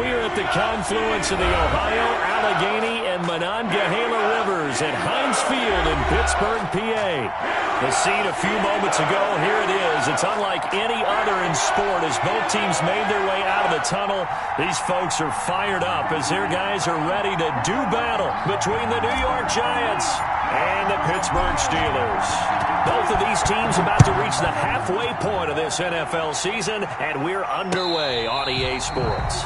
we're at the confluence of the Ohio, Allegheny, and Monongahela Rivers at Heinz Field in Pittsburgh, PA. The scene a few moments ago, here it is. It's unlike any other in sport as both teams made their way out of the tunnel. These folks are fired up as their guys are ready to do battle between the New York Giants and the Pittsburgh Steelers. Both of these teams about to reach the halfway point of this NFL season, and we're underway on EA Sports.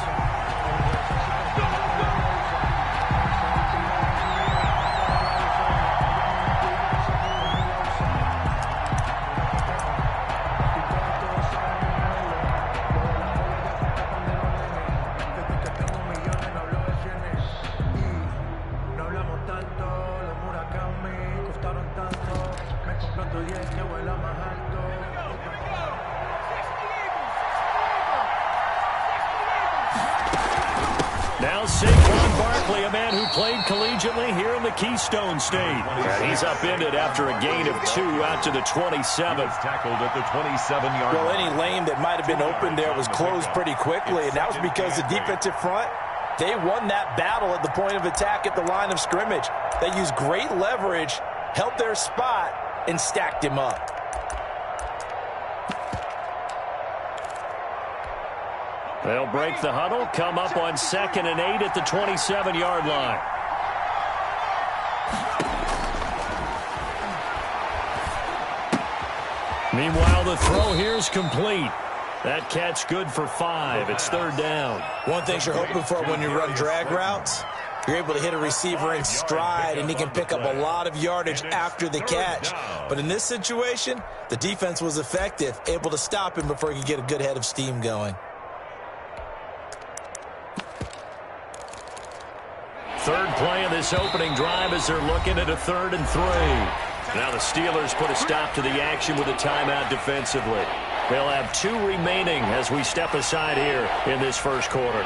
Keystone State. And he's upended after a gain of 2 out to the 27th. Tackled at the 27-yard line. Well, any lane that might have been open there was closed pretty quickly, and that was because the defensive front, they won that battle at the point of attack at the line of scrimmage. They used great leverage, held their spot, and stacked him up. They'll break the huddle, come up on 2nd and 8 at the 27-yard line. Meanwhile, the throw here's complete. That catch good for 5. It's 3rd down. One thing you're hoping for when you run drag routes, you're able to hit a receiver in stride, and he can pick up a lot of yardage after the catch. But in this situation, the defense was effective, able to stop him before he could get a good head of steam going. Third play of this opening drive as they're looking at a 3rd and 3. Now the Steelers put a stop to the action with a timeout defensively. They'll have 2 remaining as we step aside here in this first quarter.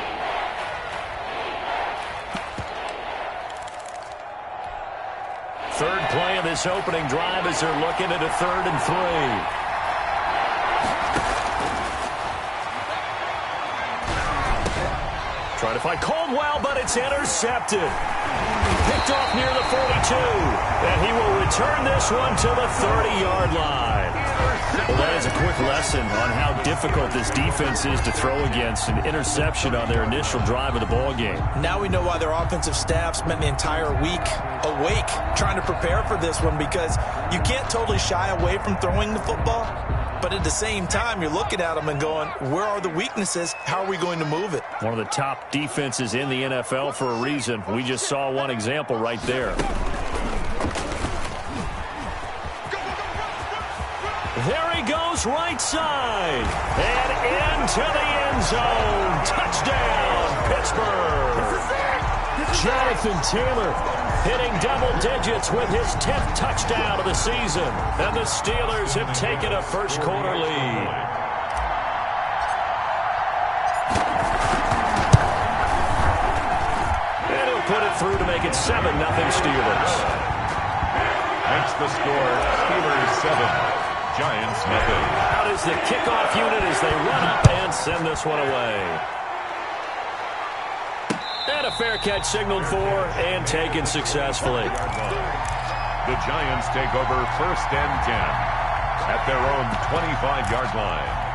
Third play of this opening drive as they're looking at a 3rd and 3. Trying to find Caldwell, but it's intercepted. Picked off near the 42, and he will return this one to the 30-yard line. Well, that is a quick lesson on how difficult this defense is to throw against. An interception on their initial drive of the ballgame. Now we know why their offensive staff spent the entire week awake trying to prepare for this one, because you can't totally shy away from throwing the football. But at the same time, you're looking at them and going, where are the weaknesses? How are we going to move it? One of the top defenses in the NFL for a reason. We just saw one example right there. There he goes, right side. And into the end zone. Touchdown, Pittsburgh. Jonathan Taylor hitting double digits with his 10th touchdown of the season. And the Steelers have taken a first quarter lead. And he'll put it through to make it 7-0 Steelers. That's the score. Steelers 7, Giants 0. Out is the kickoff unit as they run up and send this one away. And a fair catch signaled for and taken successfully. The Giants take over 1st and 10 at their own 25-yard line.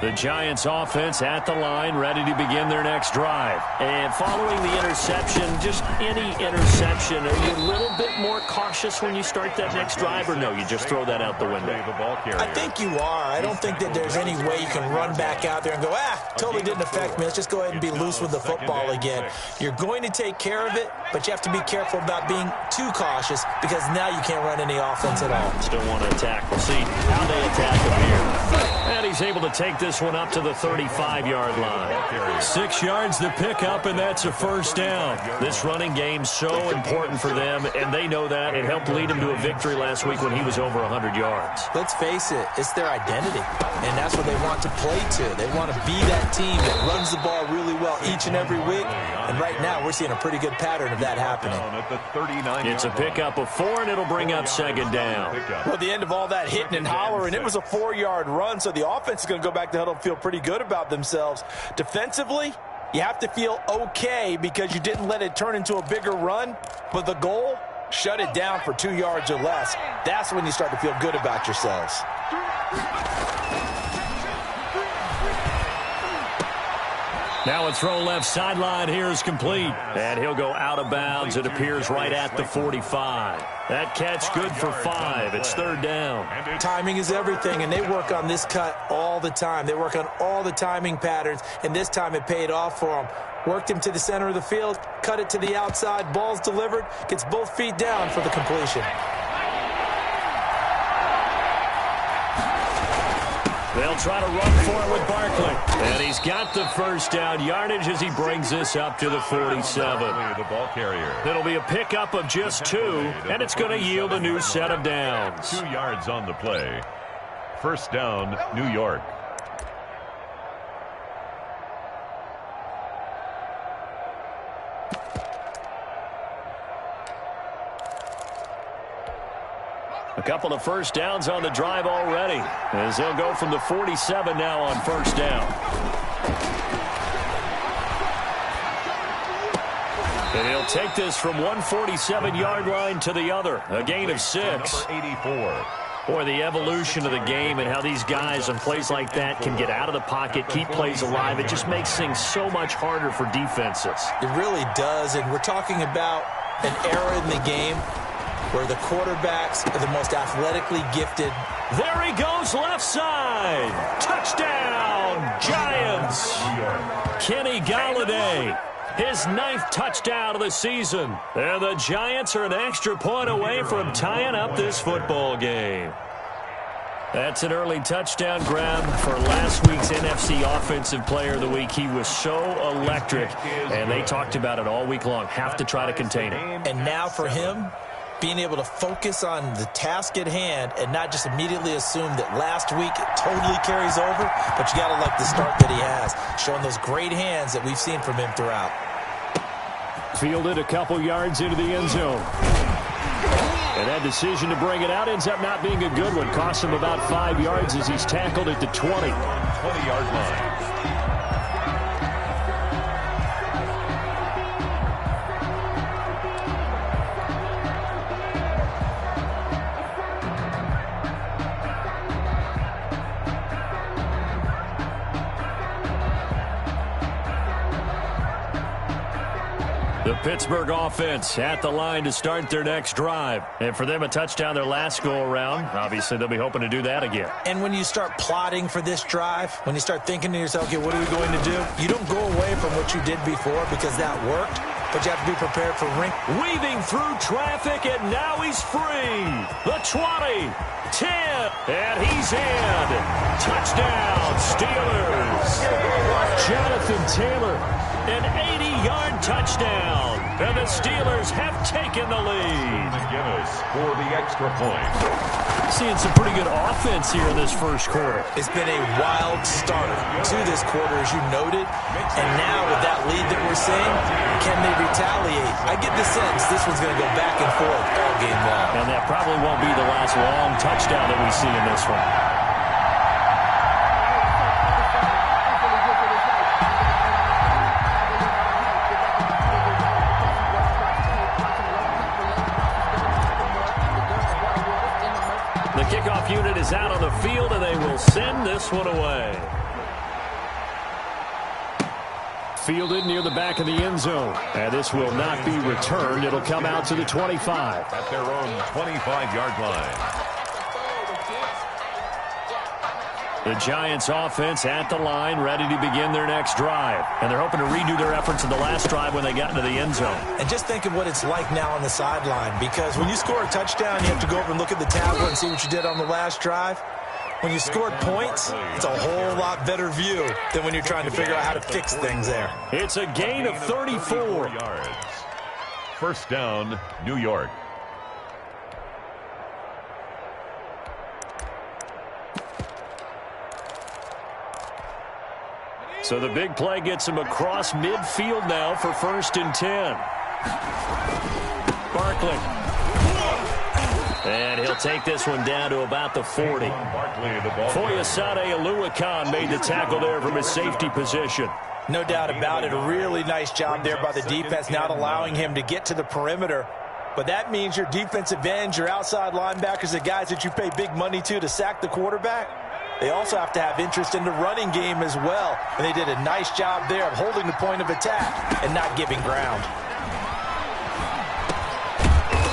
The Giants offense at the line, ready to begin their next drive. And following the interception, just any interception, are you a little bit more cautious when you start that next drive, or no, you just throw that out the window? I think you are. I don't think that there's any way you can run back out there and go, totally didn't affect me. Let's just go ahead and be loose with the football again. You're going to take care of it, but you have to be careful about being too cautious, because now you can't run any offense at all. Still want to attack. We'll see how they attack him here. And he's able to take this one up to the 35-yard line. 6 yards to pick up, and that's a first down. This running game's so important for them, and they know that. It helped lead him to a victory last week when he was over 100 yards. Let's face it, it's their identity, and that's what they want to play to. They want to be that team that runs the ball really well each and every week. And right now, we're seeing a pretty good pattern of that happening. It's a pickup of 4, and it'll bring up second down. Well, the end of all that hitting and hollering, it was a 4-yard run, so the offense is going to go back to the huddle and feel pretty good about themselves. Defensively, you have to feel okay because you didn't let it turn into a bigger run, but the goal, shut it down for 2 yards or less. That's when you start to feel good about yourselves. Now a throw left sideline here is complete. And he'll go out of bounds. It appears right at the 45. That catch good for 5. It's third down. Timing is everything, and they work on this cut all the time. They work on all the timing patterns, and this time it paid off for them. Worked him to the center of the field, cut it to the outside, ball's delivered, gets both feet down for the completion. They'll try to run for it with Barkley. And he's got the first down yardage as he brings this up to the 47. The ball carrier. It'll be a pickup of just 2, and it's going to yield a new set of downs. 2 yards on the play. First down, New York. A couple of first downs on the drive already, as they'll go from the 47 now on first down. And he'll take this from 147-yard line to the other, a gain of 6. Number 84. Boy, the evolution of the game and how these guys on plays like that can get out of the pocket, keep plays alive, it just makes things so much harder for defenses. It really does, and we're talking about an era in the game where the quarterbacks are the most athletically gifted. There he goes, left side. Touchdown, Giants. Kenny Golladay, his 9th touchdown of the season. And the Giants are an extra point away from tying up this football game. That's an early touchdown grab for last week's NFC Offensive Player of the Week. He was so electric, and they talked about it all week long. Have to try to contain him. And now for him, being able to focus on the task at hand and not just immediately assume that last week it totally carries over, but you got to like the start that he has, showing those great hands that we've seen from him throughout. Fielded a couple yards into the end zone. And that decision to bring it out ends up not being a good one. Cost him about 5 yards as he's tackled at the 20. 20-yard line. The Pittsburgh offense at the line to start their next drive. And for them, a touchdown their last go-around. Obviously, they'll be hoping to do that again. And when you start plotting for this drive, when you start thinking to yourself, okay, what are we going to do? You don't go away from what you did before because that worked, but you have to be prepared for weaving through traffic, and now he's free. The 20, 10, and he's in. Touchdown, Steelers. Jonathan Taylor, an 80-yard touchdown. And the Steelers have taken the lead. McGinnis for the extra point. Seeing some pretty good offense here in this first quarter. It's been a wild start to this quarter, as you noted. And now with that lead that we're seeing, can they retaliate? I get the sense this one's going to go back and forth all game long. And that probably won't be the last long touchdown that we see in this one. The kickoff unit is out on the field, and they will send this one away. Fielded near the back of the end zone. And this will not be returned. It'll come out to the 25. At their own 25-yard line. The Giants offense at the line, ready to begin their next drive. And they're hoping to redo their efforts in the last drive when they got into the end zone. And just think of what it's like now on the sideline, because when you score a touchdown, you have to go over and look at the tablet and see what you did on the last drive. When you scored points, it's a whole lot better view than when you're trying to figure out how to fix things there. It's a gain of 34 yards. First down, New York. So the big play gets him across midfield now for 1st and 10. Barkley. And he'll take this one down to about the 40. Foyesade Oluwakan made the tackle there from his safety position. No doubt about it. A really nice job there by the defense, not allowing him to get to the perimeter. But that means your defensive ends, your outside linebackers, the guys that you pay big money to sack the quarterback, they also have to have interest in the running game as well. And they did a nice job there of holding the point of attack and not giving ground.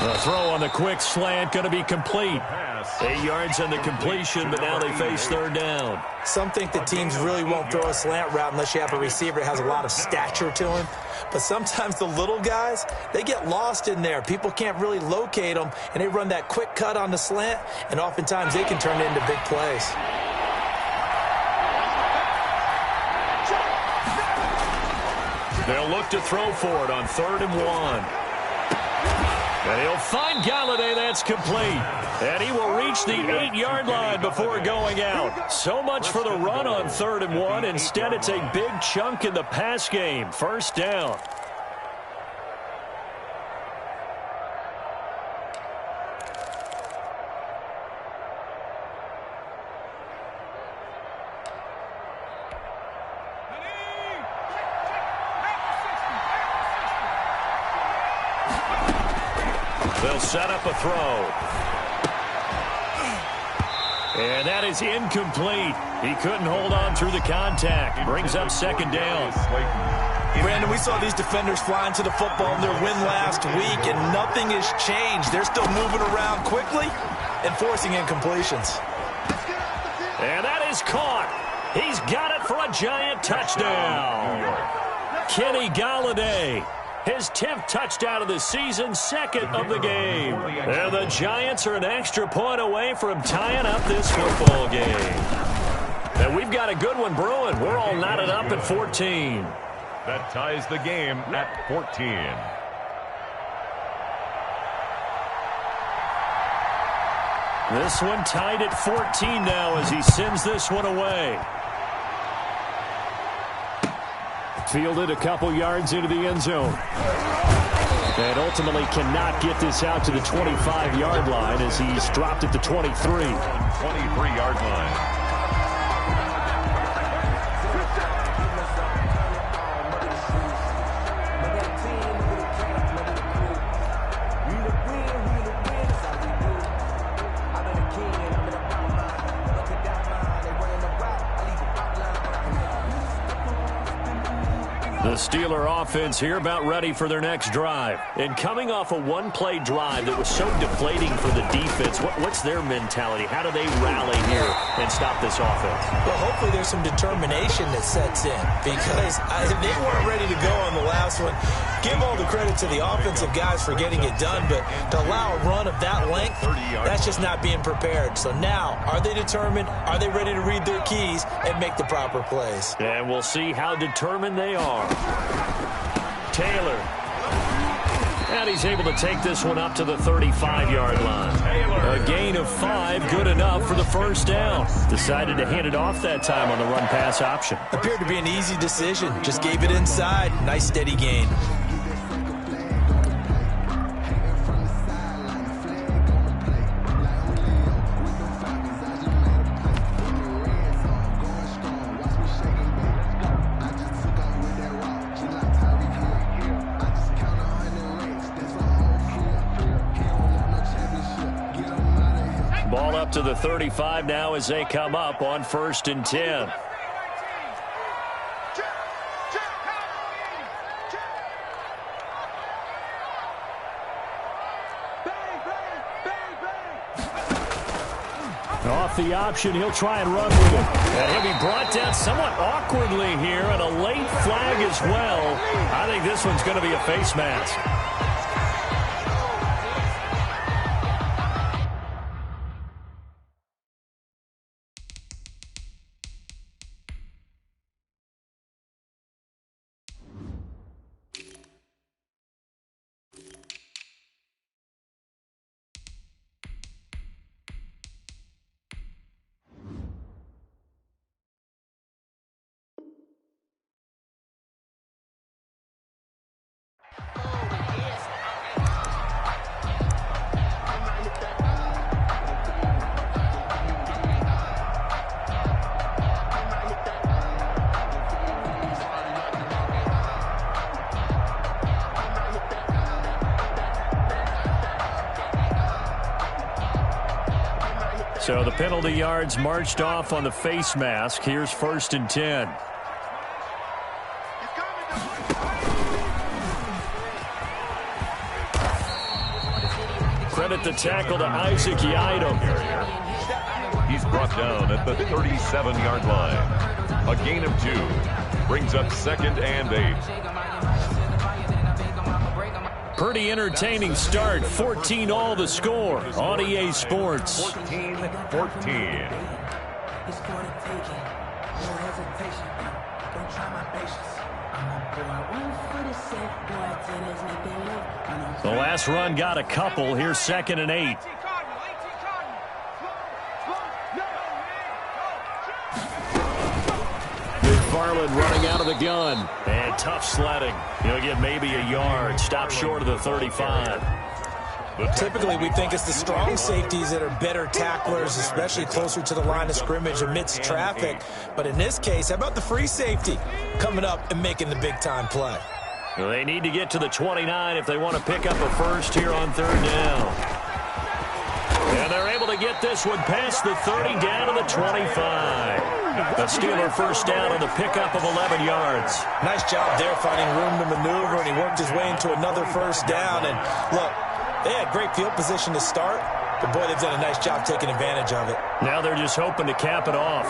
The throw on the quick slant going to be complete. 8 yards on the completion, but now they face 3rd down. Some think the teams really won't throw a slant route unless you have a receiver that has a lot of stature to him. But sometimes the little guys, they get lost in there. People can't really locate them, and they run that quick cut on the slant, and oftentimes they can turn it into big plays. They'll look to throw for it on 3rd and 1. And he'll find Galladay. That's complete. And he will reach the 8-yard line before going out. So much for the run on 3rd and 1. Instead, it's a big chunk in the pass game. 1st down. They'll set up a throw. And that is incomplete. He couldn't hold on through the contact. Brings up 2nd down. Brandon, we saw these defenders flying to the football in their win last week, and nothing has changed. They're still moving around quickly and forcing incompletions. And that is caught. He's got it for a giant touchdown. Kenny Galladay. His 10th touchdown of the season, 2nd of the game. And the Giants are an extra point away from tying up this football game. And we've got a good one brewing. We're all knotted up at 14. That ties the game at 14. This one tied at 14 now as he sends this one away. Fielded a couple yards into the end zone. And ultimately cannot get this out to the 25-yard line as he's dropped at the 23. 23-yard line. The Steeler offense here about ready for their next drive. And coming off a one-play drive that was so deflating for the defense, what's their mentality? How do they rally here and stop this offense? Well, hopefully there's some determination that sets in because they weren't ready to go on the last one. Give all the credit to the offensive guys for getting it done, but to allow a run of that length, that's just not being prepared. So now, are they determined? Are they ready to read their keys and make the proper plays? And we'll see how determined they are. Taylor. And he's able to take this one up to the 35-yard line. A gain of 5, good enough for the first down. Decided to hand it off that time on the run-pass option. Appeared to be an easy decision. Just gave it inside. Nice steady gain. Ball up to the 35 now as they come up on 1st and 10. Off the option, he'll try and run with it. And he'll be brought down somewhat awkwardly here, and a late flag as well. I think this one's going to be a face mask. So the penalty yards marched off on the face mask. Here's 1st and 10. Credit the tackle to Isaac Yiadom. He's brought down at the 37-yard line. A gain of 2. Brings up 2nd and 8. Pretty entertaining start. 14-all the score on EA Sports. 14-14. The last run got a couple. Here's 2nd and 8. McFarland running out of the gun. And tough sledding. He'll get maybe a yard. Stop short of the 35. Typically, we think it's the strong safeties that are better tacklers, especially closer to the line of scrimmage amidst traffic. But in this case, how about the free safety coming up and making the big-time play? Well, they need to get to the 29 if they want to pick up a first here on 3rd down. And they're able to get this one past the 30 down to the 25. The Steeler first down on the pickup of 11 yards. Nice job there finding room to maneuver, and he worked his way into another first down. And look, they had great field position to start, but boy, they've done a nice job taking advantage of it. Now they're just hoping to cap it off.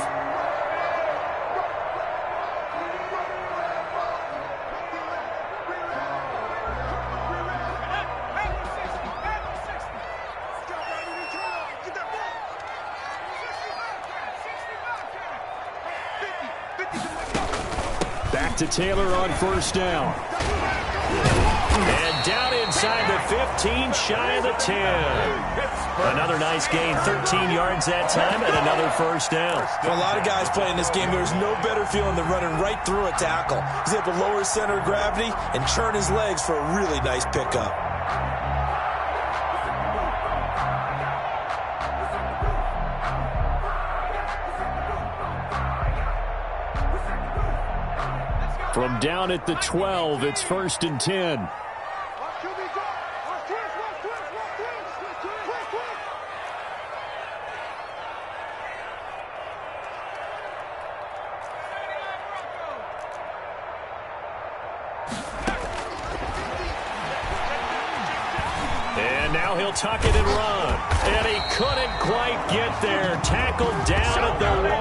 Back to Taylor on 1st down. And down inside the 15, shy of the 10. Another nice gain, 13 yards that time, and another first down. For a lot of guys playing this game, there's no better feeling than running right through a tackle. He's able to lower his center of gravity and churn his legs for a really nice pickup. From down at the 12, it's 1st and 10. And now he'll tuck it and run. And he couldn't quite get there. Tackled down at the 1.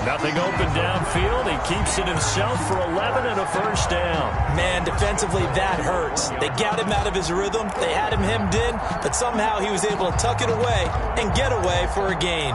Nothing open downfield. He keeps it himself for 11 and a first down. Man, defensively, that hurts. They got him out of his rhythm. They had him hemmed in, but somehow he was able to tuck it away and get away for a gain.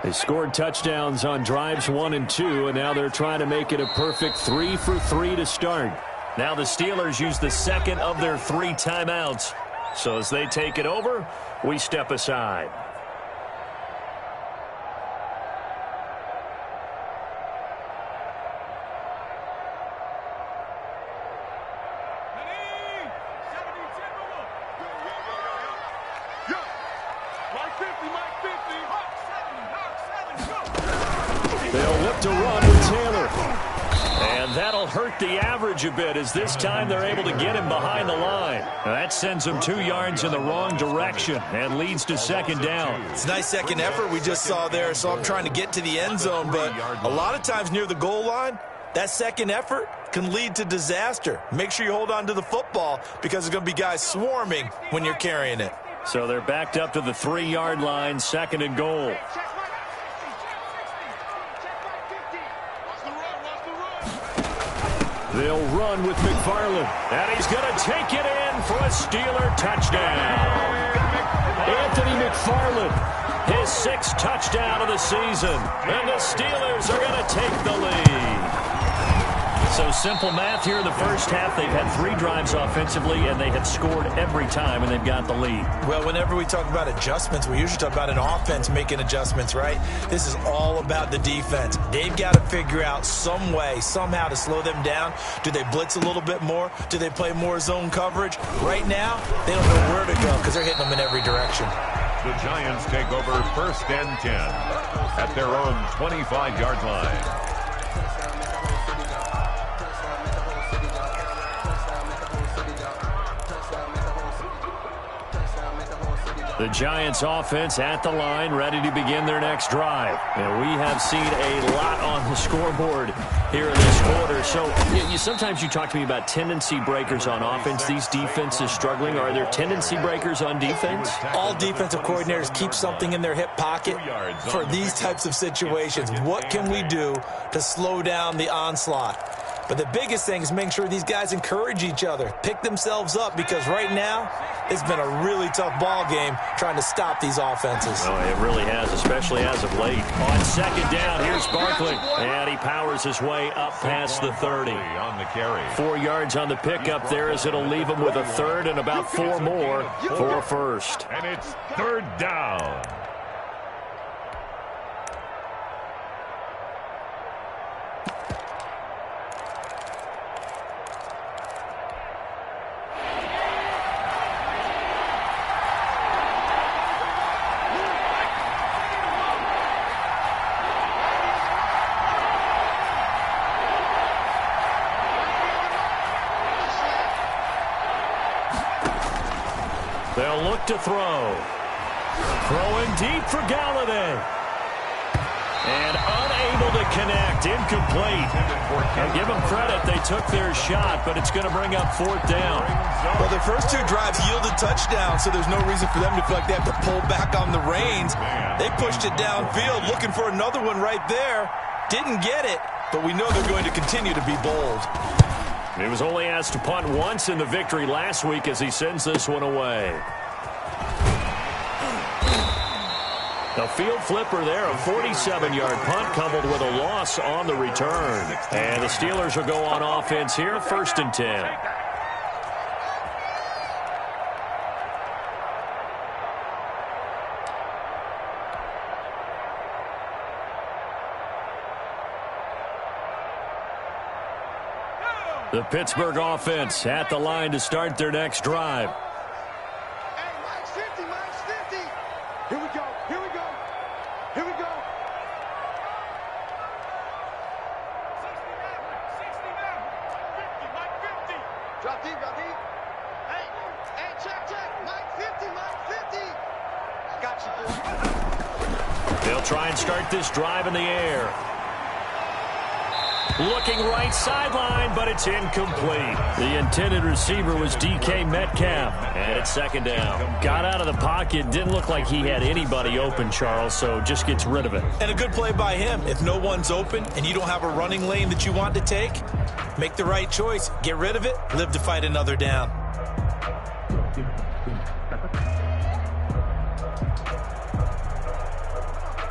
They scored touchdowns on drives 1 and 2, and now they're trying to make it a perfect 3 for 3 to start. Now the Steelers use the 2nd of their 3 timeouts. So as they take it over, we step aside. They'll look to run with Taylor. And that'll hurt the average a bit as this time they're able to get him behind the line. Now that sends him 2 yards in the wrong direction and leads to 2nd down. It's a nice second effort we just saw there, so I'm trying to get to the end zone, but a lot of times near the goal line, that second effort can lead to disaster. Make sure you hold on to the football because there's going to be guys swarming when you're carrying it. So they're backed up to the 3-yard line, 2nd and goal. They'll run with McFarland. And he's going to take it in for a Steeler touchdown. Anthony McFarland, his 6th touchdown of the season. And the Steelers are going to take the lead. So simple math here in the first half. They've had 3 drives offensively, and they have scored every time, and they've got the lead. Well, whenever we talk about adjustments, we usually talk about an offense making adjustments, right? This is all about the defense. They've got to figure out some way, somehow to slow them down. Do they blitz a little bit more? Do they play more zone coverage? Right now, they don't know where to go because they're hitting them in every direction. The Giants take over 1st and 10 at their own 25-yard line. The Giants offense at the line, ready to begin their next drive. And we have seen a lot on the scoreboard here in this quarter. So sometimes you talk to me about tendency breakers on offense. These defenses struggling. Are there tendency breakers on defense? All defensive coordinators keep something in their hip pocket for these types of situations. What can we do to slow down the onslaught? But the biggest thing is making sure these guys encourage each other, pick themselves up, because right now it's been a really tough ball game trying to stop these offenses. Oh, it really has, especially as of late. On 2nd down, here's Barkley, and he powers his way up past the 30. On the carry. 4 yards on the pickup there as it'll leave him with a 3rd and about 4 more for a 1st. And it's 3rd down. They'll look to throw. Throwing deep for Galladay. And unable to connect. Incomplete. And give them credit. They took their shot, but it's going to bring up 4th down. Well, their first 2 drives yielded touchdowns, so there's no reason for them to feel like they have to pull back on the reins. They pushed it downfield, looking for another one right there. Didn't get it, but we know they're going to continue to be bold. He was only asked to punt once in the victory last week as he sends this one away. The field flipper there, a 47-yard punt coupled with a loss on the return. And the Steelers will go on offense here, 1st and 10. The Pittsburgh offense at the line to start their next drive. Hey, Mike's 50, Mike's 50. Here we go, here we go, here we go. 69, 50, Mike 50. Drop deep, drop deep. Hey, check, Mike 50, Mike 50. I got you, boy. They'll try and start this drive in the air. Looking right sideline, but it's incomplete. The intended receiver was DK Metcalf, and it's 2nd down. Got out of the pocket, didn't look like he had anybody open, Charles, so just gets rid of it. And a good play by him. If no one's open and you don't have a running lane that you want to take, make the right choice. Get rid of it, live to fight another down.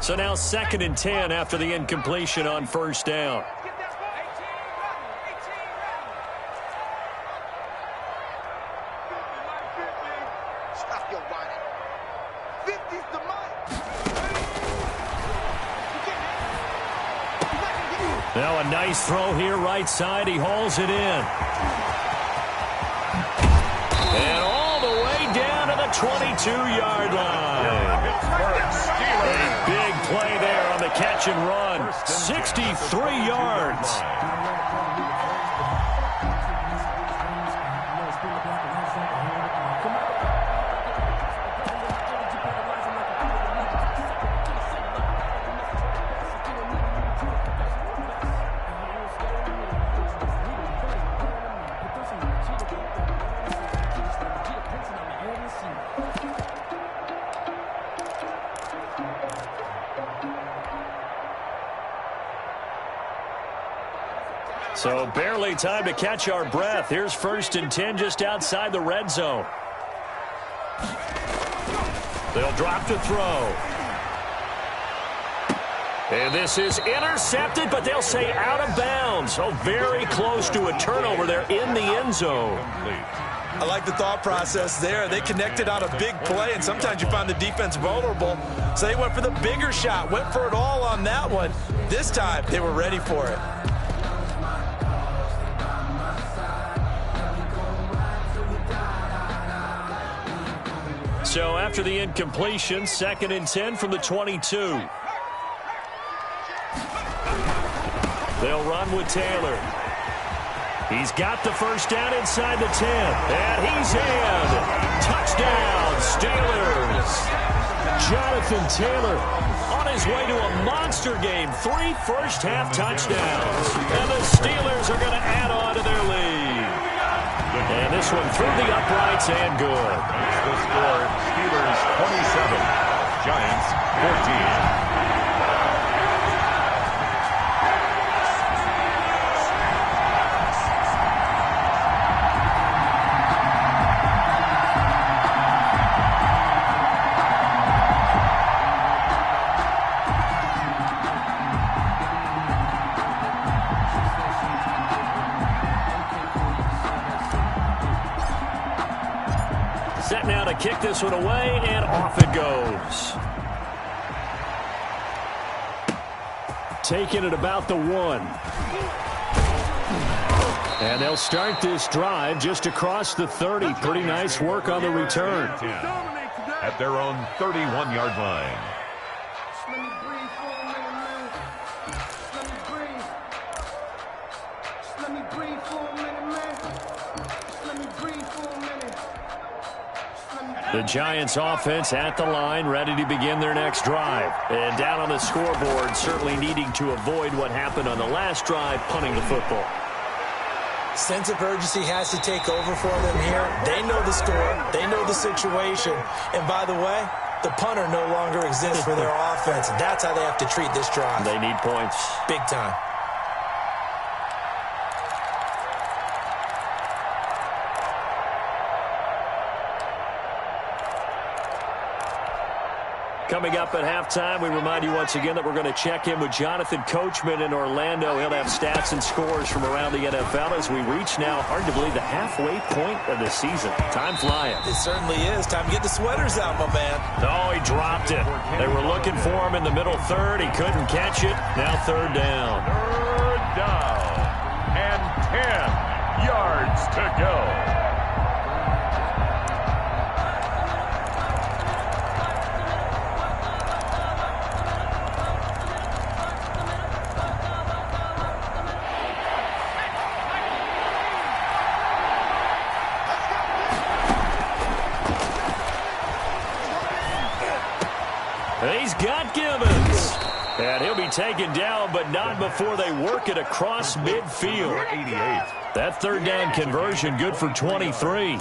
So now 2nd and 10 after the incompletion on 1st down. Now a nice throw here right side. He hauls it in. And all the way down to the 22-yard line. A big play there on the catch and run. 63 yards. So barely time to catch our breath. Here's 1st and 10 just outside the red zone. They'll drop to throw. And this is intercepted, but they'll say out of bounds. So very close to a turnover there in the end zone. I like the thought process there. They connected on a big play, and sometimes you find the defense vulnerable. So they went for the bigger shot, went for it all on that one. This time, they were ready for it. So after the incompletion, 2nd and 10 from the 22. They'll run with Taylor. He's got the first down inside the 10. And he's in. Touchdown, Steelers. Jonathan Taylor on his way to a monster game. 3 first-half touchdowns. And the Steelers are going to add on to their lead. And this one through the uprights and good. The score, Steelers 27, Giants 14. Set now to kick this one away, and off it goes. Taking it about the 1. And they'll start this drive just across the 30. Pretty nice work on the return. At their own 31-yard line. The Giants offense at the line, ready to begin their next drive. And down on the scoreboard, certainly needing to avoid what happened on the last drive, punting the football. Sense of urgency has to take over for them here. They know the score. They know the situation. And by the way, the punter no longer exists for their offense. That's how they have to treat this drive. They need points. Big time. Coming up at halftime, we remind you once again that we're going to check in with Jonathan Coachman in Orlando. He'll have stats and scores from around the NFL as we reach now, hard to believe, the halfway point of the season. Time flying. It certainly is. Time to get the sweaters out, my man. Oh, he dropped it. They were looking for him in the middle third. He couldn't catch it. Now 3rd down. 3rd down. And 10 yards to go. He's got Gibbons. And he'll be taken down, but not before they work it across midfield. 88. That 3rd down conversion good for 23.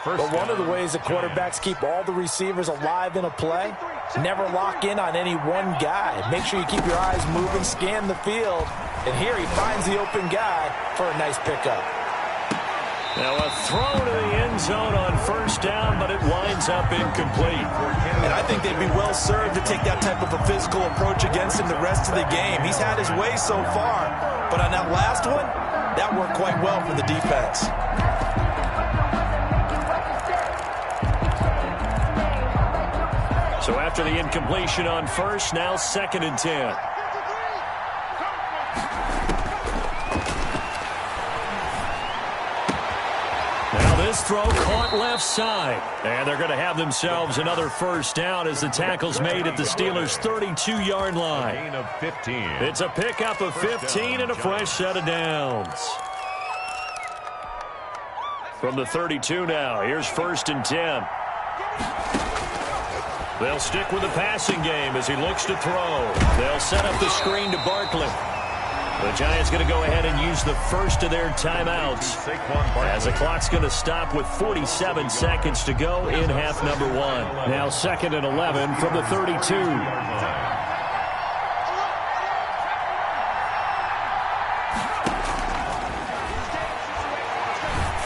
But one of the ways that quarterbacks keep all the receivers alive in a play, never lock in on any one guy. Make sure you keep your eyes moving, scan the field. And here he finds the open guy for a nice pickup. Now a throw to the end zone on 1st down, but it winds up incomplete. And I think they'd be well served to take that type of a physical approach against him the rest of the game. He's had his way so far, but on that last one, that worked quite well for the defense. So after the incompletion on 1st, now 2nd and 10. This throw caught left side. And they're going to have themselves another 1st down as the tackle's made at the Steelers' 32-yard line. Gain of 15. It's a pickup of 15 and a fresh set of downs. From the 32 now, here's 1st and 10. They'll stick with the passing game as he looks to throw. They'll set up the screen to Barkley. The Giants going to go ahead and use the first of their timeouts as the clock's going to stop with 47 seconds to go in half number 1. Now 2nd and 11 from the 32.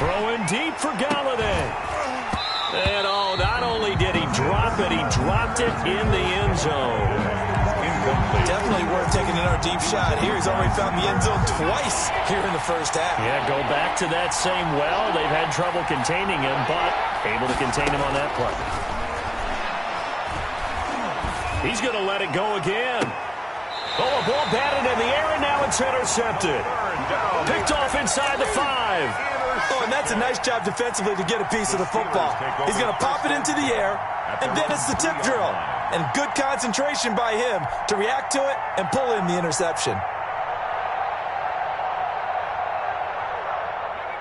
Throwing deep for Galladay. And oh, not only did he drop it, he dropped it in the end zone. Definitely worth taking another deep shot here. He's already found the end zone twice here in the first half. Yeah, go back to that same well. They've had trouble containing him, but able to contain him on that play. He's going to let it go again. Oh, a ball batted in the air, and now it's intercepted. Picked off inside the 5. Oh, and that's a nice job defensively to get a piece of the football. He's going to pop it into the air, and then it's the tip drill. And good concentration by him to react to it and pull in the interception.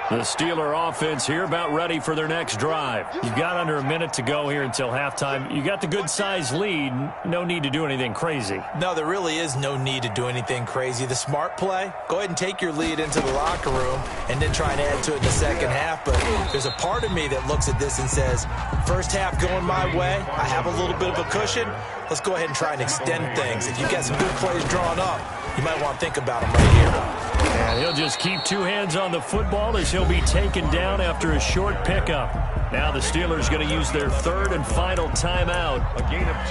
The Steeler offense here about ready for their next drive. You've got under a minute to go here until halftime. You got the good-sized lead. No need to do anything crazy. No, there really is no need to do anything crazy. The smart play, go ahead and take your lead into the locker room and then try and add to it in the second half. But there's a part of me that looks at this and says, first half going my way, I have a little bit of a cushion. Let's go ahead and try and extend things. If you've got some good plays drawn up, you might want to think about them right here. And he'll just keep 2 hands on the football as he'll be taken down after a short pickup. Now the Steelers going to use their 3rd and final timeout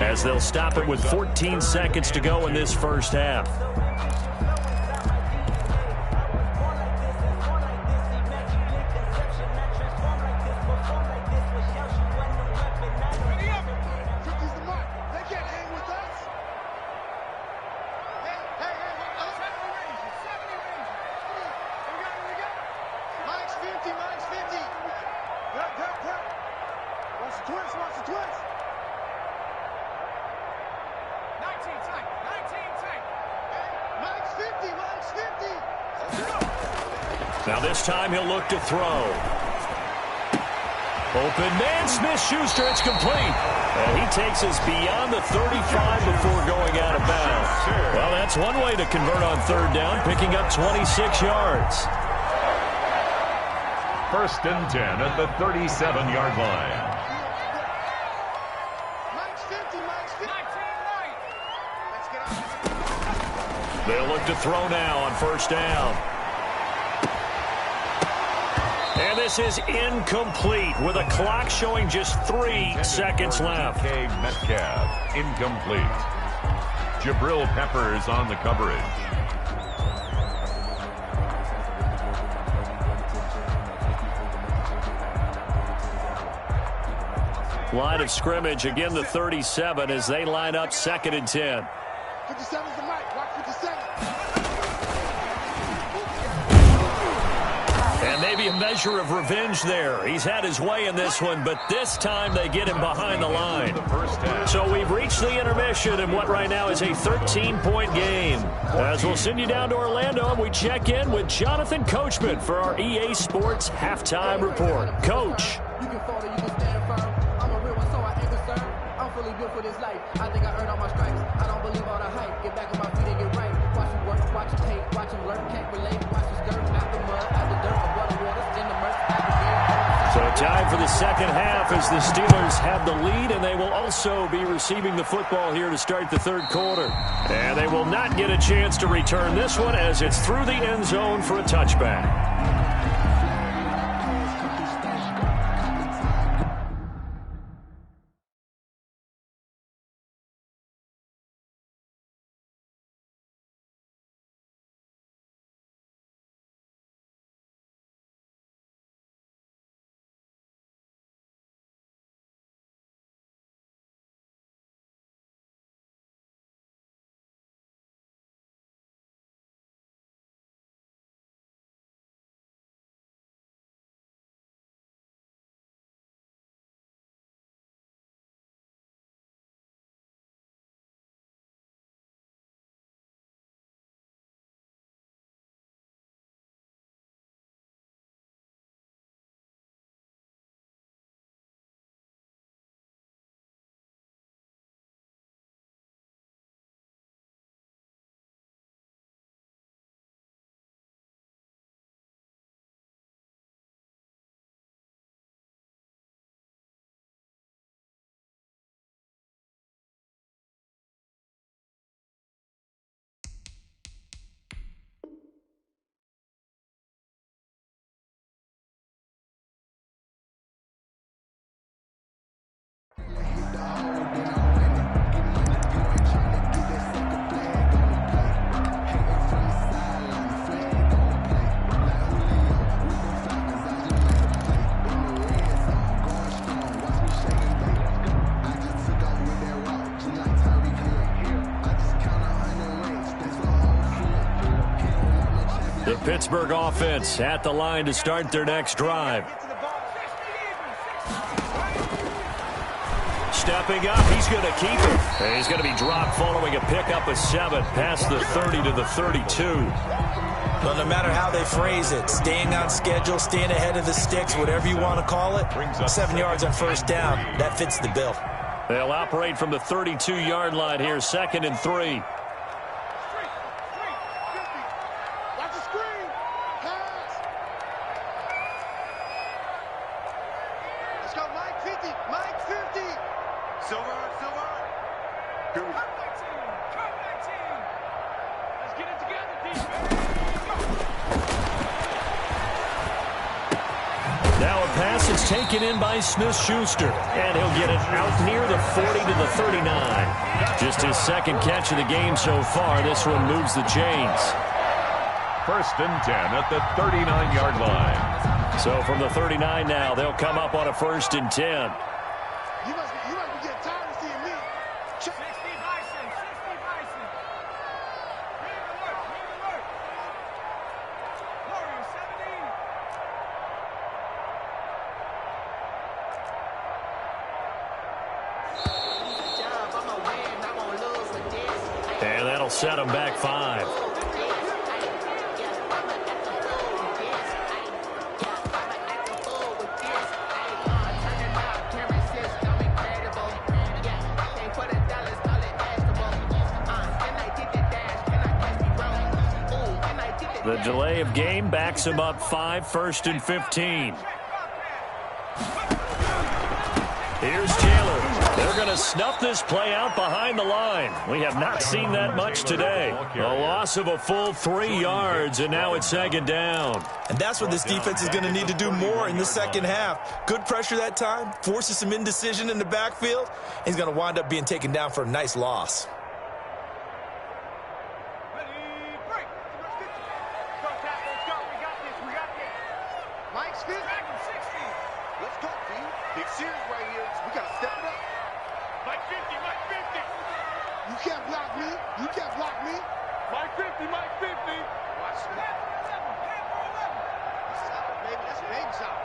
as they'll stop it with 14 seconds to go in this first half. Now this time he'll look to throw. Open man, Smith-Schuster, it's complete. And he takes us beyond the 35 before going out of bounds. Well, that's one way to convert on 3rd down, picking up 26 yards. 1st and 10 at the 37-yard line. They'll look to throw now on 1st down. And this is incomplete with a clock showing just 3 seconds left. Metcalf, incomplete. Jabril Peppers on the coverage. Line of scrimmage, again the 37 as they line up 2nd and 10. 57's the mic. Watch 57. And maybe a measure of revenge there. He's had his way in this one, but this time they get him behind the line. So we've reached the intermission in what right now is a 13-point game. As we'll send you down to Orlando, and we check in with Jonathan Coachman for our EA Sports Halftime Report. Coach. You can fall or you can stand firm. I'm a real one, so I ain't concerned. I'm fully built for this life. I think I earned all my stripes. I don't believe all the hype. Get back on my feet and get right. Watch him work, watch him take, watch him learn. Can't relate, watch him skirt. Out the mud, out the dirt, above the waters, in the murk, out the beer. So time for the second half as the Steelers have the lead, and they will also be receiving the football here to start the 3rd quarter. And they will not get a chance to return this one as it's through the end zone for a touchback. Pittsburgh offense at the line to start their next drive. Stepping up, he's going to keep it. And he's going to be dropped following a pickup of 7 past the 30 to the 32. Well, no matter how they phrase it, staying on schedule, staying ahead of the sticks, whatever you want to call it, 7 yards on first down, that fits the bill. They'll operate from the 32-yard line here, 2nd and 3. Watch the screen. Pass. Let's go, Mike 50. Mike 50. Silver. Here we go. Come back team. Let's get it together, defense. Now a pass is taken in by Smith-Schuster, and he'll get it out near the 40 to the 39. Just his second catch of the game so far. This one moves the chains. 1st and 10 at the 39-yard line. So from the 39 now, they'll come up on a 1st and 10. You must be getting tired of seeing me. 60 Bison. Read the work. Warrior 17. And that'll set them back 5. The delay of game backs him up 5, 1st and 15. Here's Taylor. They're going to snuff this play out behind the line. We have not seen that much today. A loss of a full 3 yards, and now it's 2nd down. And that's what this defense is going to need to do more in the second half. Good pressure that time, forces some indecision in the backfield. He's going to wind up being taken down for a nice loss. Mike's 50. Let's go, team. Big series right here. We got to step it up. Mike 50. You can't block me. Mike 50. Watch that. That's out, baby. That's Babe's out.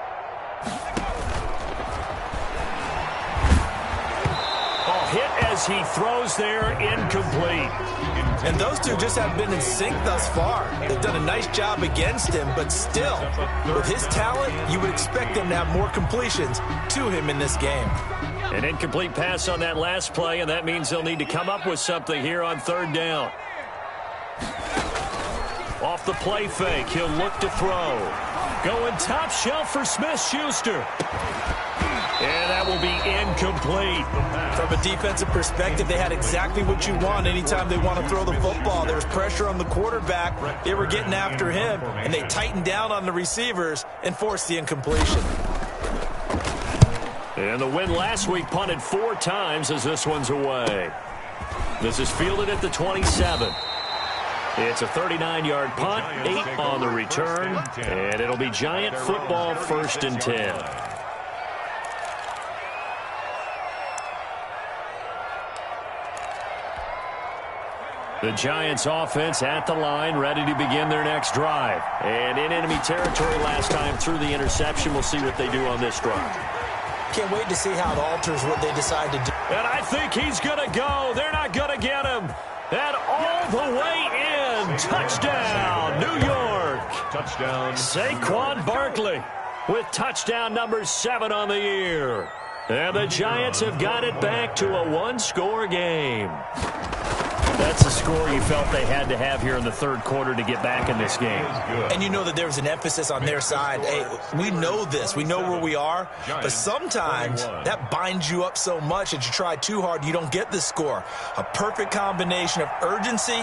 Hit as he throws there, incomplete. And those two just have been in sync thus far. They've done a nice job against him, but still, with his talent, you would expect them to have more completions to him in this game. An incomplete pass on that last play, and that means they'll need to come up with something here on 3rd down. Off the play fake, he'll look to throw. Going top shelf for Smith-Schuster. And that will be incomplete. From a defensive perspective, they had exactly what you want anytime they want to throw the football. There was pressure on the quarterback. They were getting after him, and they tightened down on the receivers and forced the incompletion. And the win last week punted 4 times as this one's away. This is fielded at the 27. It's a 39-yard punt, 8 on the return, and it'll be Giant football 1st and 10. The Giants offense at the line, ready to begin their next drive. And in enemy territory last time through the interception. We'll see what they do on this drive. Can't wait to see how it alters what they decide to do. And I think he's going to go. They're not going to get him. And all the way in. Touchdown, New York. Touchdown. Saquon Barkley with touchdown number 7 on the year. And the Giants have got it back to a 1-score game. That's a score you felt they had to have here in the 3rd quarter to get back in this game. And you know that there was an emphasis on their side. Hey, we know this. We know where we are. But sometimes that binds you up so much that you try too hard, you don't get the score. A perfect combination of urgency,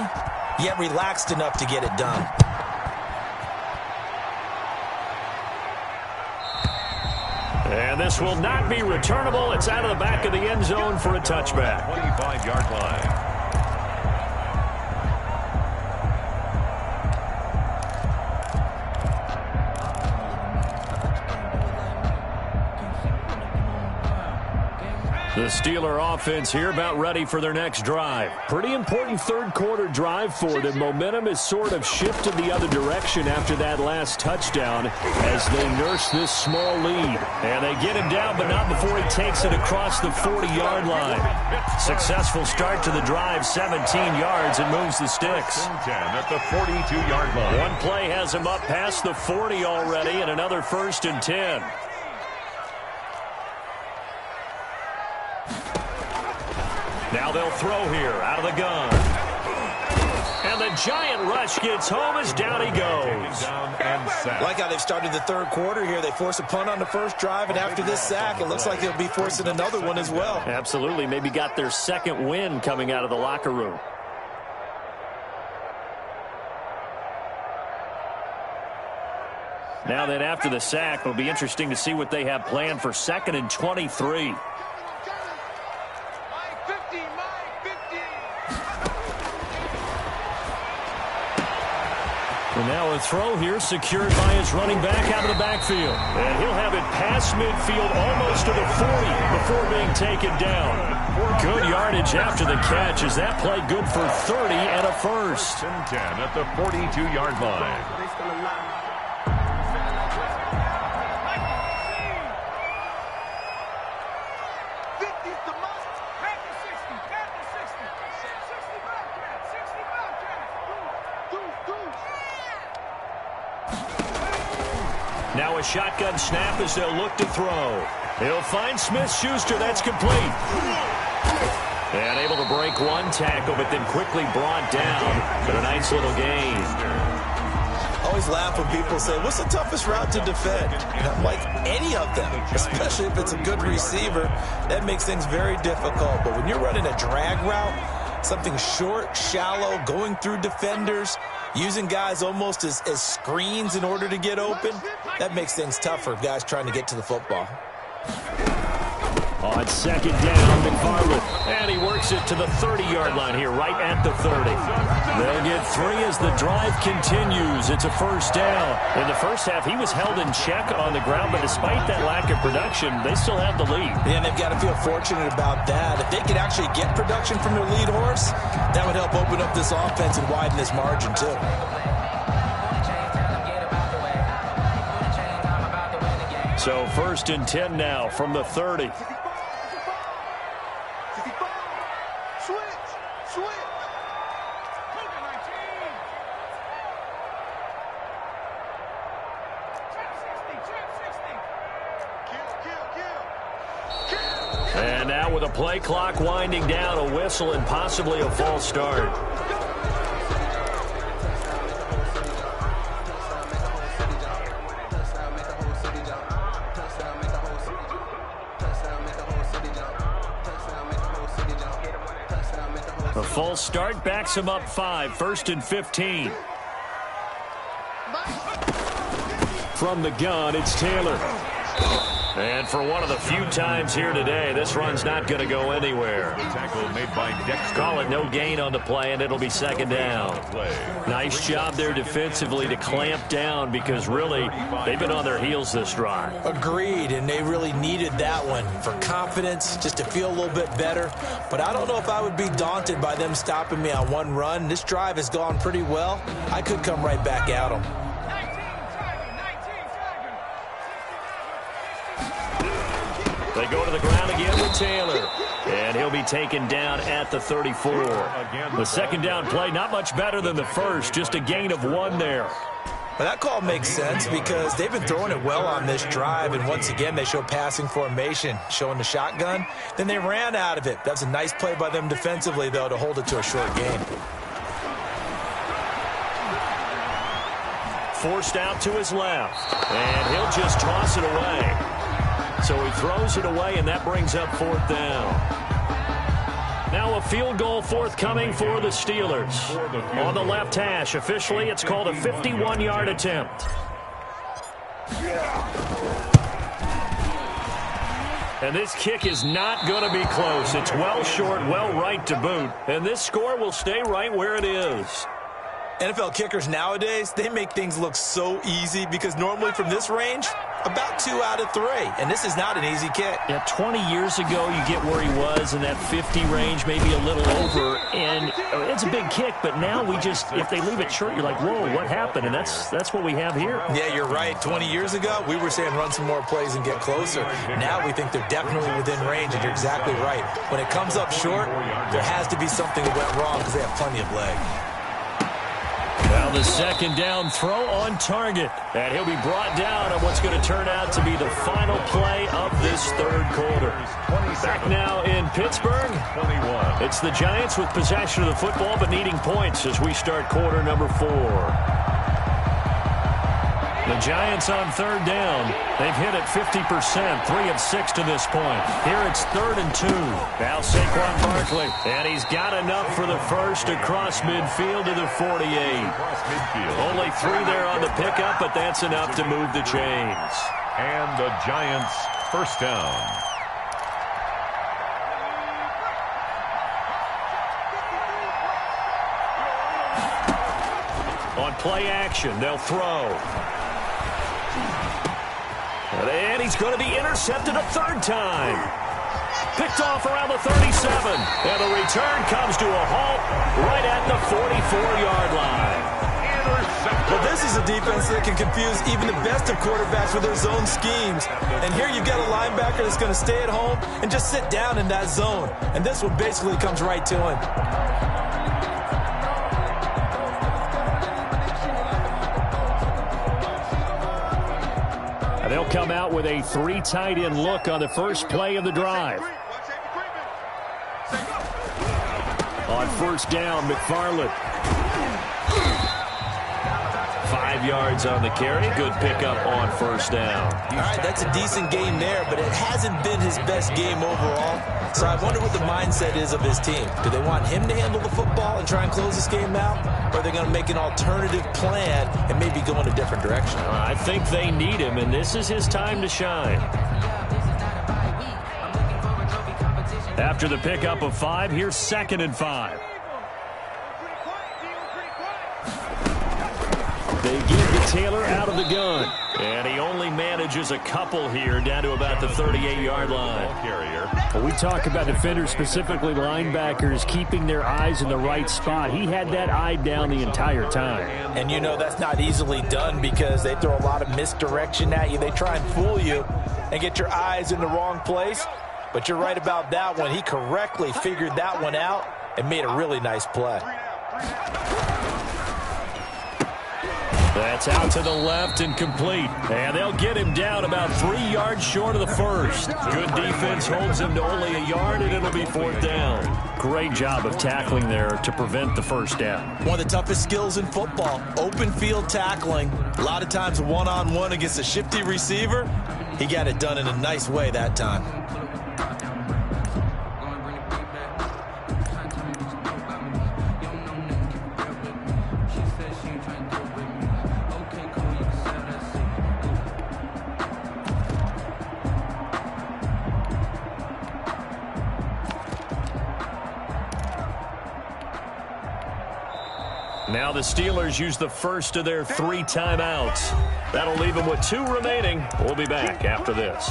yet relaxed enough to get it done. And this will not be returnable. It's out of the back of the end zone for a touchback. 25-yard line. The Steeler offense here about ready for their next drive. Pretty important third-quarter drive for them. Momentum has sort of shifted the other direction after that last touchdown as they nurse this small lead. And they get him down, but not before he takes it across the 40-yard line. Successful start to the drive, 17 yards, and moves the sticks. 10 at the 42-yard line. One play has him up past the 40 already, and another 1st and 10. Now they'll throw here out of the gun. And the giant rush gets home as down he goes. Like how they've started the third quarter here. They force a punt on the first drive, and after this sack, it looks like they'll be forcing another one as well. Absolutely. Maybe got their second win coming out of the locker room. Now then, after the sack, it'll be interesting to see what they have planned for 2nd and 23. And now a throw here secured by his running back out of the backfield. And he'll have it past midfield almost to the 40 before being taken down. Good yardage after the catch as that play good for 30 and a 1st. 10 at the 42-yard line. Now a shotgun snap as they'll look to throw. He'll find Smith-Schuster. That's complete. And able to break one tackle, but then quickly brought down. But a nice little gain. I always laugh when people say, what's the toughest route to defend? And I'm like, any of them, especially if it's a good receiver. That makes things very difficult. But when you're running a drag route, something short, shallow, going through defenders, using guys almost as screens in order to get open, that makes things tough for guys trying to get to the football. On 2nd down, McFarland. And he works it to the 30-yard line here, right at the 30. They'll get 3 as the drive continues. It's a 1st down. In the first half, he was held in check on the ground, but despite that lack of production, they still have the lead. And they've got to feel fortunate about that. If they could actually get production from their lead horse, that would help open up this offense and widen this margin, too. So 1st and 10 now from the 30. And now with a play clock winding down, a whistle and possibly a false start. A false start backs him up 5, 1st and 15. From the gun, it's Taylor. And for one of the few times here today, this run's not going to go anywhere. Tackle made by Dexter. Call it no gain on the play, and it'll be 2nd down. Nice job there defensively to clamp down because really they've been on their heels this drive. Agreed, and they really needed that one for confidence, just to feel a little bit better. But I don't know if I would be daunted by them stopping me on one run. This drive has gone pretty well. I could come right back at them. They go to the ground again with Taylor. And he'll be taken down at the 34. The 2nd down play, not much better than the first, just a gain of 1 there. Well, that call makes sense because they've been throwing it well on this drive, and once again they show passing formation, showing the shotgun. Then they ran out of it. That's a nice play by them defensively, though, to hold it to a short gain. Forced out to his left, and he'll just toss it away. So he throws it away, and that brings up 4th down. Now a field goal forthcoming for the Steelers. On the left hash, officially it's called a 51-yard attempt. And this kick is not going to be close. It's well short, well right to boot. And this score will stay right where it is. NFL kickers nowadays, they make things look so easy because normally from this range, About 2 out of 3, and this is not an easy kick. Yeah, 20 years ago, you get where he was in that 50 range, maybe a little over, and it's a big kick, but now we just, if they leave it short, you're like, whoa, what happened? And that's what we have here. Yeah, you're right. 20 years ago, we were saying run some more plays and get closer. Now we think they're definitely within range, and you're exactly right. When it comes up short, there has to be something that went wrong because they have plenty of leg. Now the second down throw on target. And he'll be brought down on what's going to turn out to be the final play of this third quarter. Back now in Pittsburgh. It's the Giants with possession of the football but needing points as we start quarter number 4. The Giants on third down. They've hit it 50%, 3 of 6 to this point. Here it's 3rd and 2. Now Saquon Barkley, and he's got enough for the first across midfield to the 48. Only 3 there on the pickup, but that's enough to move the chains. And the Giants first down. On play action, they'll throw. And he's going to be intercepted a 3rd time. Picked off around the 37. And the return comes to a halt right at the 44-yard line. Well, this is a defense that can confuse even the best of quarterbacks with their zone schemes. And here you've got a linebacker that's going to stay at home and just sit down in that zone. And this one basically comes right to him. They'll come out with a 3 tight end look on the first play of the drive. On first down, McFarland. 5 yards on the carry. Good pickup on first down. All right, that's a decent game there, but it hasn't been his best game overall. So I wonder what the mindset is of his team. Do they want him to handle the football and try and close this game out? Or are they going to make an alternative plan and maybe go in a different direction? I think they need him, and this is his time to shine. After the pickup of 5, here's 2nd and 5. They give to Taylor out of the gun. And he only manages a couple here down to about the 38-yard line. Well, we talk about defenders, specifically linebackers, keeping their eyes in the right spot. He had that eye down the entire time. And you know that's not easily done because they throw a lot of misdirection at you. They try and fool you and get your eyes in the wrong place. But you're right about that one. He correctly figured that one out and made a really nice play. That's out to the left and complete. And they'll get him down about 3 yards short of the first. Good defense holds him to only a yard, and it'll be 4th down. Great job of tackling there to prevent the first down. One of the toughest skills in football, open field tackling. A lot of times one-on-one against a shifty receiver. He got it done in a nice way that time. Now the Steelers use the first of their 3 timeouts. That'll leave them with 2 remaining. We'll be back after this.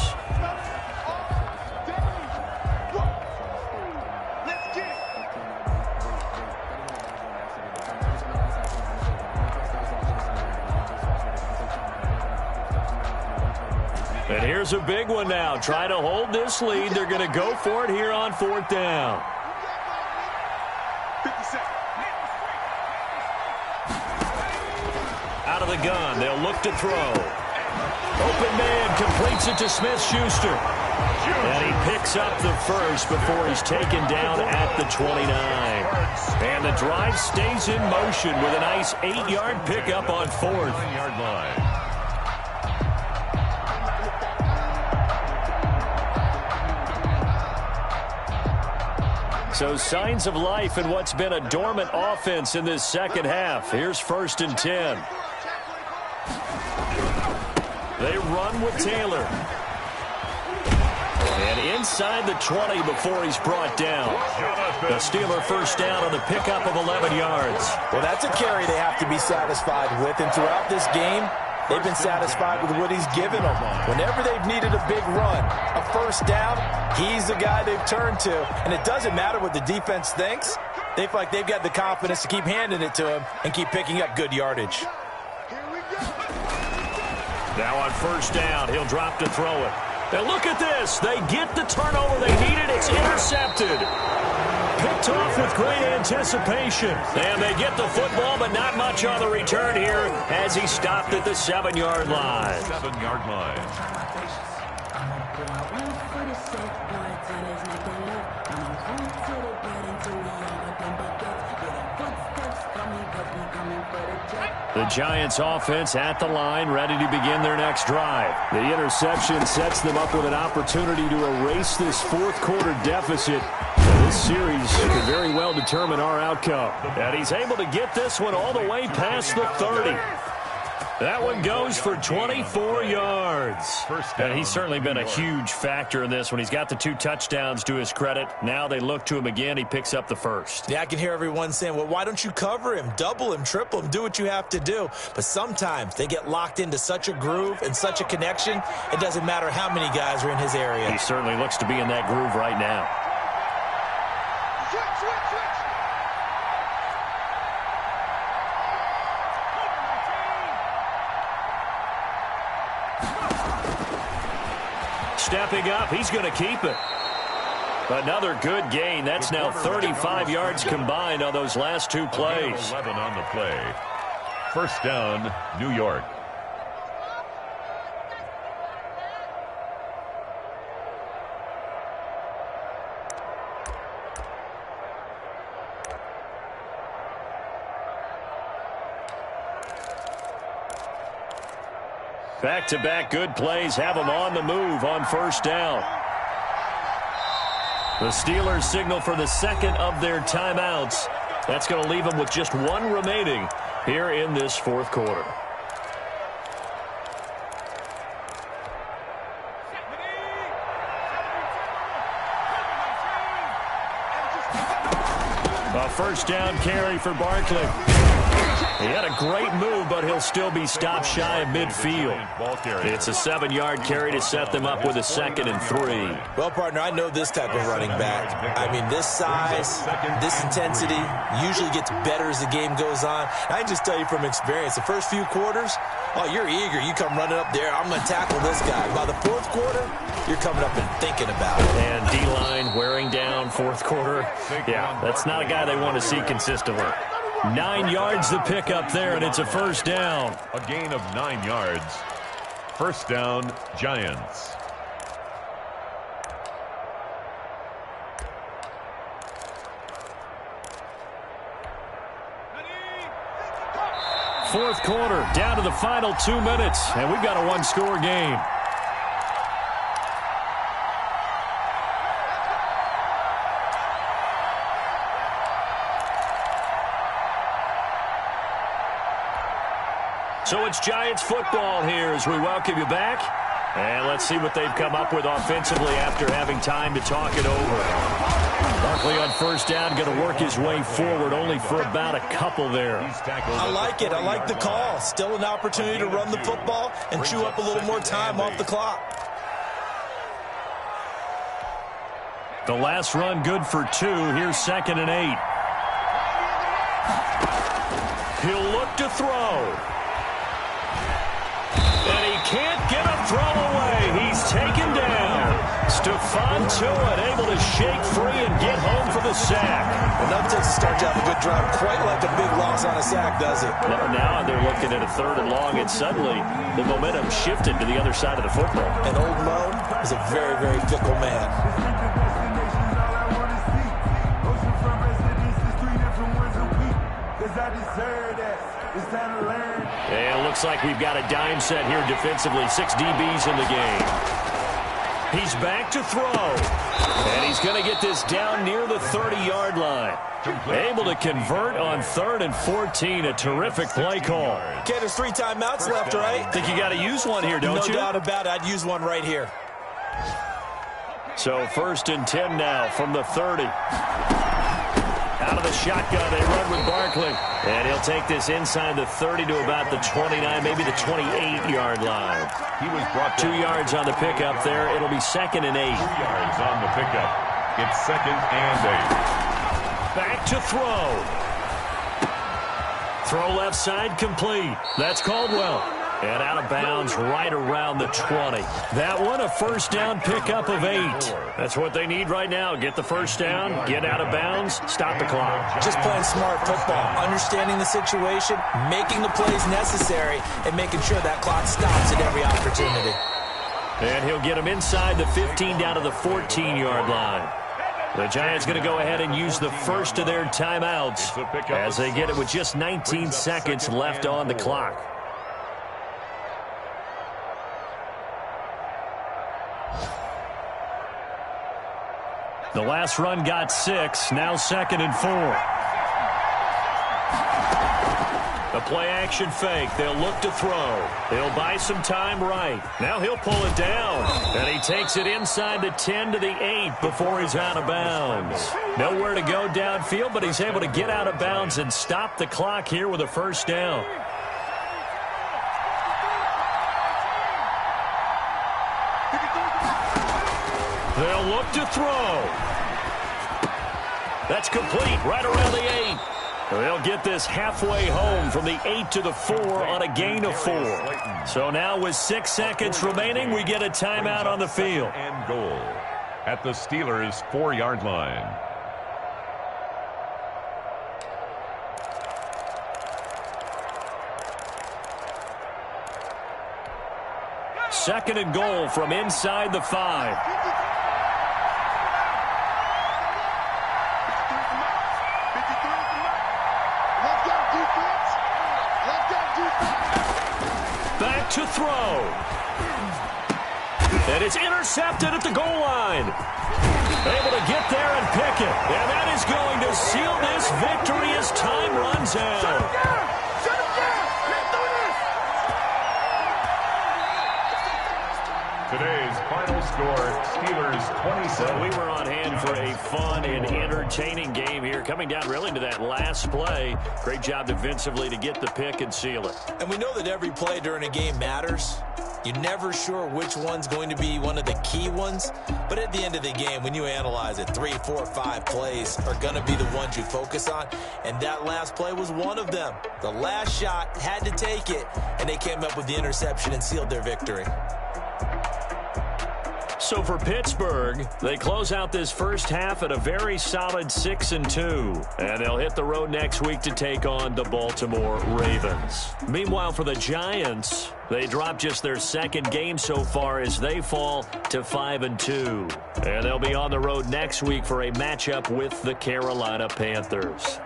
And here's a big one now. Try to hold this lead. They're going to go for it here on 4th down. Out of the gun, they'll look to throw. Open man completes it to Smith-Schuster. And he picks up the first before he's taken down at the 29. And the drive stays in motion with a nice 8-yard pickup on 4th. Yard line. So signs of life in what's been a dormant offense in this second half. Here's 1st and 10. They run with Taylor. And inside the 20 before he's brought down. The Steeler first down on the pickup of 11 yards. Well, that's a carry they have to be satisfied with. And throughout this game, They've been satisfied with what he's given them. Whenever they've needed a big run, a first down, he's the guy they've turned to. And it doesn't matter what the defense thinks. They feel like they've got the confidence to keep handing it to him and keep picking up good yardage. Now on first down, he'll drop to throw it. Now look at this. They get the turnover they needed. It's intercepted. Picked off with great anticipation. And they get the football, but not much on the return here as he stopped at the 7-yard line. 7-yard line. The Giants offense at the line, ready to begin their next drive. The interception sets them up with an opportunity to erase this fourth quarter deficit. This series could very well determine our outcome. And he's able to get this one all the way past the 30. That one goes for 24 yards. And he's certainly been a huge factor in this when he's got the 2 touchdowns to his credit. Now they look to him again. He picks up the first. Yeah, I can hear everyone saying, well, why don't you cover him, double him, triple him, do what you have to do. But sometimes they get locked into such a groove and such a connection, it doesn't matter how many guys are in his area. He certainly looks to be in that groove right now. Stepping up, he's going to keep it. Another good gain. That's now 35 yards combined on those last 2 plays. 11 on the play. First down, New York. Back-to-back good plays have them on the move on first down. The Steelers signal for the second of their timeouts. That's going to leave them with just 1 remaining here in this fourth quarter. A first down carry for Barkley. He had a great move, but he'll still be stopped shy of midfield. It's a 7-yard carry to set them up with a 2nd and 3. Well, partner, I know this type of running back. I mean, this size, this intensity usually gets better as the game goes on. I can just tell you from experience, the first few quarters, oh, you're eager. You come running up there, I'm going to tackle this guy. By the fourth quarter, you're coming up and thinking about it. And D-line wearing down fourth quarter. Yeah, that's not a guy they want to see consistently. 9 yards to pick up there, and it's a first down. A gain of 9 yards. First down, Giants. Fourth quarter, down to the final 2 minutes, and we've got a 1-score game. So it's Giants football here as we welcome you back. And let's see what they've come up with offensively after having time to talk it over. Barkley on first down, going to work his way forward only for about a couple there. I like it. I like the call. Still an opportunity to run the football and chew up a little more time off the clock. The last run good for 2. Here's 2nd and 8. He'll look to throw. And he can't get a throw away. He's taken down. Stephon Tuitt able to shake free and get home for the sack. Enough to start to have a good drive. Quite like a big loss on a sack, does it? Now they're looking at a 3rd and long, and suddenly the momentum shifted to the other side of the football. And old Mo is a very, very fickle man. And it looks like we've got a dime set here defensively. 6 DBs in the game. He's back to throw. And he's going to get this down near the 30-yard line. Able to convert on 3rd and 14. A terrific play call. Okay, there's 3 timeouts left, right? Think you got to use one here, don't you? No doubt about it. I'd use one right here. So 1st and 10 now from the 30. Out of the shotgun, they run with Barkley. And he'll They'll take this inside the 30 to about the 29, maybe the 28-yard line. He was brought 2 yards on the pickup there. It'll be 2nd and 8. 2 yards on the pickup. It's 2nd and 8. Back to throw. Throw left side complete. That's Caldwell. And out of bounds right around the 20. That one, a first down pickup of 8. That's what they need right now. Get the first down, get out of bounds, stop the clock. Just playing smart football, understanding the situation, making the plays necessary, and making sure that clock stops at every opportunity. And he'll get him inside the 15 down to the 14-yard line. The Giants going to go ahead and use the first of their timeouts as they get it with just 19 seconds left on the clock. The last run got 6, now 2nd and 4. The play-action fake. They'll look to throw. He'll buy some time right. Now he'll pull it down. And he takes it inside the 10 to the 8 before he's out of bounds. Nowhere to go downfield, but he's able to get out of bounds and stop the clock here with a first down. They'll look to throw. That's complete right around the 8. They'll get this halfway home from the 8 to the 4 on a gain of 4. So now with 6 seconds remaining, we get a timeout on the field. And goal at the Steelers' 4-yard line. Second and goal from inside the 5. Back to throw. And it's intercepted at the goal line. Able to get there and pick it. And that is going to seal this victory as time runs out. Today's final score, Steelers 27. We were on hand for a fun and entertaining game here, coming down really to that last play. Great job defensively to get the pick and seal it. And we know that every play during a game matters. You're never sure which one's going to be one of the key ones. But at the end of the game, when you analyze it, 3, 4, 5 plays are going to be the ones you focus on. And that last play was one of them. The last shot had to take it, and they came up with the interception and sealed their victory. So for Pittsburgh, they close out this first half at a very solid 6-2. And they'll hit the road next week to take on the Baltimore Ravens. Meanwhile, for the Giants, they drop just their second game so far as they fall to 5-2. And they'll be on the road next week for a matchup with the Carolina Panthers.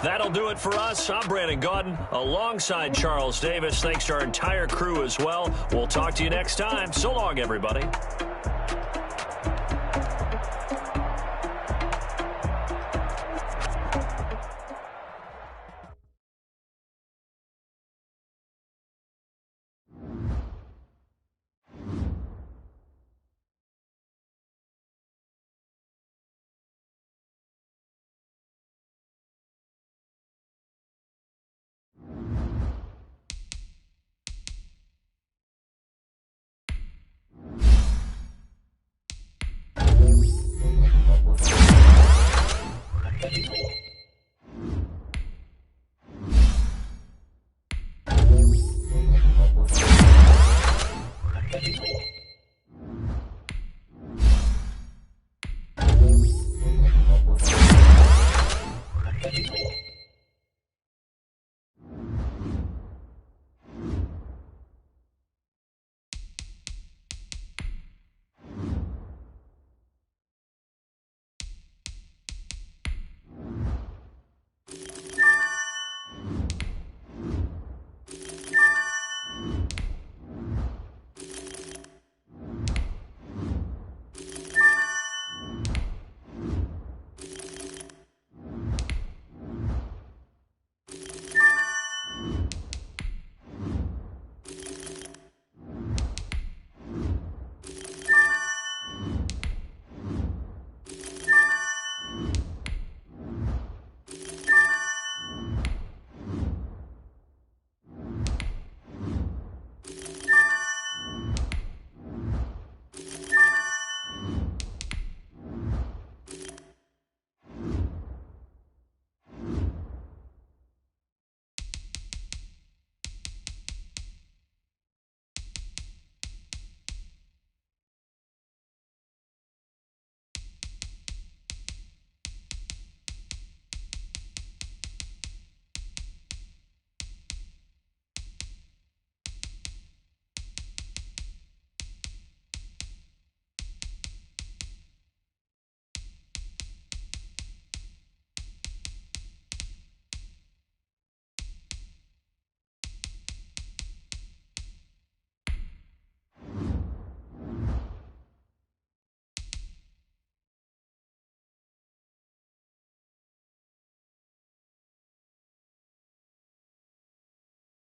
That'll do it for us. I'm Brandon Gaudin alongside Charles Davis. Thanks to our entire crew as well. We'll talk to you next time. So long, everybody.